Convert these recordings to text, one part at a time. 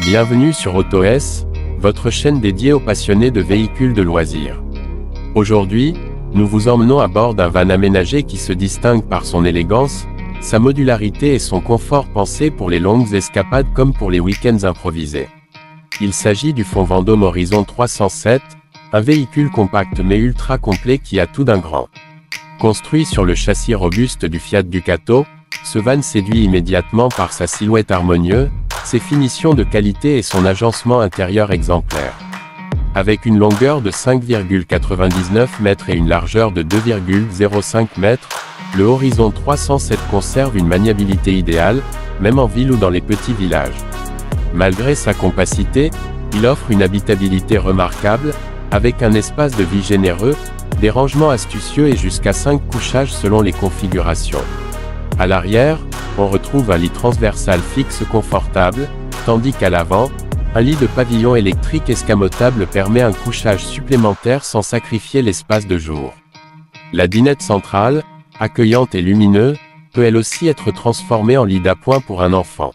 Bienvenue sur AutoS, votre chaîne dédiée aux passionnés de véhicules de loisirs. Aujourd'hui, nous vous emmenons à bord d'un van aménagé qui se distingue par son élégance, sa modularité et son confort pensé pour les longues escapades comme pour les week-ends improvisés. Il s'agit du Fond Vendôme Horizon 307, un véhicule compact mais ultra complet qui a tout d'un grand. Construit sur le châssis robuste du Fiat Ducato, ce van séduit immédiatement par sa silhouette harmonieuse, ses finitions de qualité et son agencement intérieur exemplaire. Avec une longueur de 5,99 mètres et une largeur de 2,05 mètres, le Horizon 307 conserve une maniabilité idéale, même en ville ou dans les petits villages. Malgré sa compacité, il offre une habitabilité remarquable, avec un espace de vie généreux, des rangements astucieux et jusqu'à 5 couchages selon les configurations. À l'arrière, on retrouve un lit transversal fixe confortable, tandis qu'à l'avant, un lit de pavillon électrique escamotable permet un couchage supplémentaire sans sacrifier l'espace de jour. La dinette centrale, accueillante et lumineuse, peut elle aussi être transformée en lit d'appoint pour un enfant.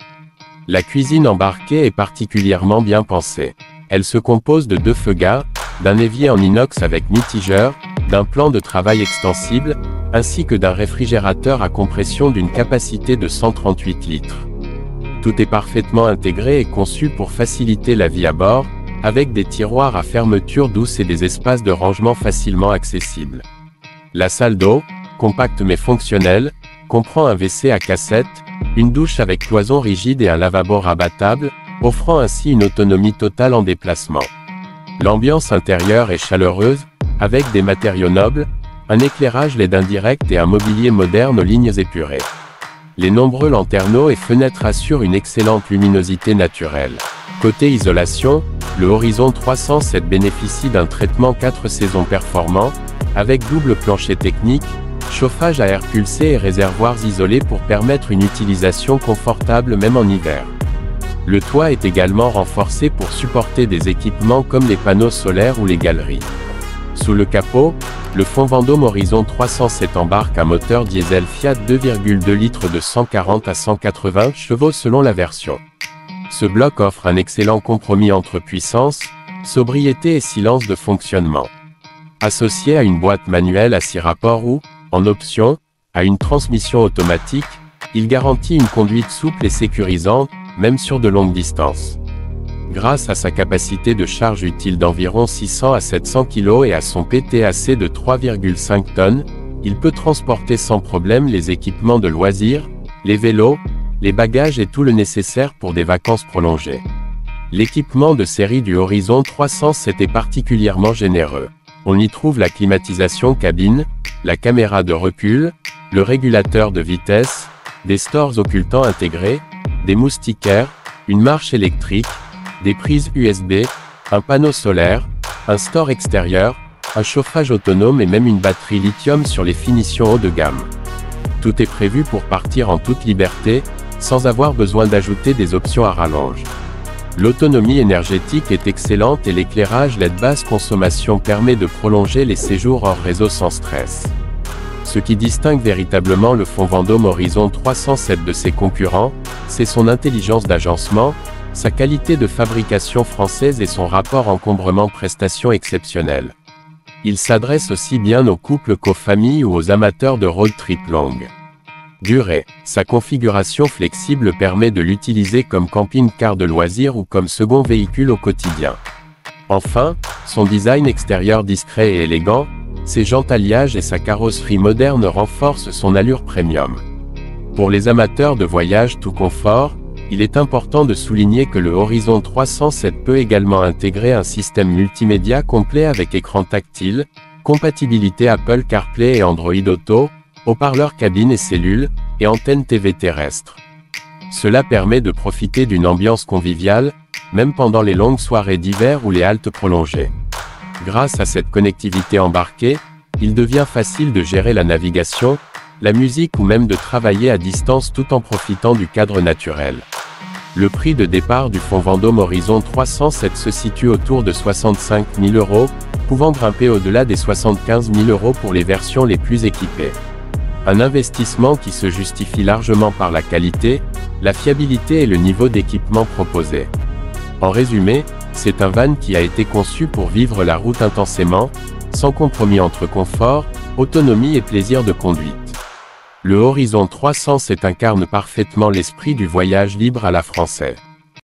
La cuisine embarquée est particulièrement bien pensée. Elle se compose de 2 feux gaz, d'un évier en inox avec mitigeur, d'un plan de travail extensible, ainsi que d'un réfrigérateur à compression d'une capacité de 138 litres. Tout est parfaitement intégré et conçu pour faciliter la vie à bord, avec des tiroirs à fermeture douce et des espaces de rangement facilement accessibles. La salle d'eau, compacte mais fonctionnelle, comprend un WC à cassette, une douche avec cloison rigide et un lavabo rabattable, offrant ainsi une autonomie totale en déplacement. L'ambiance intérieure est chaleureuse, avec des matériaux nobles, un éclairage LED indirect et un mobilier moderne aux lignes épurées. Les nombreux lanterneaux et fenêtres assurent une excellente luminosité naturelle. Côté isolation, le Horizon 307 bénéficie d'un traitement 4 saisons performant, avec double plancher technique, chauffage à air pulsé et réservoirs isolés pour permettre une utilisation confortable même en hiver. Le toit est également renforcé pour supporter des équipements comme les panneaux solaires ou les galeries. Sous le capot, le Fond Vendôme Horizon 307 embarque un moteur diesel Fiat 2,2 litres de 140 à 180 chevaux selon la version. Ce bloc offre un excellent compromis entre puissance, sobriété et silence de fonctionnement. Associé à une boîte manuelle à 6 rapports ou, en option, à une transmission automatique, il garantit une conduite souple et sécurisante, même sur de longues distances. Grâce à sa capacité de charge utile d'environ 600 à 700 kg et à son PTAC de 3,5 tonnes, il peut transporter sans problème les équipements de loisirs, les vélos, les bagages et tout le nécessaire pour des vacances prolongées. L'équipement de série du Horizon 307 est particulièrement généreux. On y trouve la climatisation cabine, la caméra de recul, le régulateur de vitesse, des stores occultants intégrés, des moustiquaires, une marche électrique, des prises USB, un panneau solaire, un store extérieur, un chauffage autonome et même une batterie lithium sur les finitions haut de gamme. Tout est prévu pour partir en toute liberté, sans avoir besoin d'ajouter des options à rallonge. L'autonomie énergétique est excellente et l'éclairage LED basse consommation permet de prolonger les séjours hors réseau sans stress. Ce qui distingue véritablement le Fond Vendôme Horizon 307 de ses concurrents, c'est son intelligence d'agencement, sa qualité de fabrication française et son rapport encombrement-prestation exceptionnel. Il s'adresse aussi bien aux couples qu'aux familles ou aux amateurs de road trip longue. Durée. Sa configuration flexible permet de l'utiliser comme camping-car de loisirs ou comme second véhicule au quotidien. Enfin, son design extérieur discret et élégant, ses jantes alliages et sa carrosserie moderne renforcent son allure premium. Pour les amateurs de voyage tout confort, il est important de souligner que le Horizon 307 peut également intégrer un système multimédia complet avec écran tactile, compatibilité Apple CarPlay et Android Auto, haut-parleurs cabine et cellules, et antenne TV terrestre. Cela permet de profiter d'une ambiance conviviale, même pendant les longues soirées d'hiver ou les haltes prolongées. Grâce à cette connectivité embarquée, il devient facile de gérer la navigation, la musique ou même de travailler à distance tout en profitant du cadre naturel. Le prix de départ du Fond Vendôme Horizon 307 se situe autour de 65 000 €, pouvant grimper au-delà des 75 000 € pour les versions les plus équipées. Un investissement qui se justifie largement par la qualité, la fiabilité et le niveau d'équipement proposé. En résumé, c'est un van qui a été conçu pour vivre la route intensément, sans compromis entre confort, autonomie et plaisir de conduite. Le Horizon 300 incarne parfaitement l'esprit du voyage libre à la française.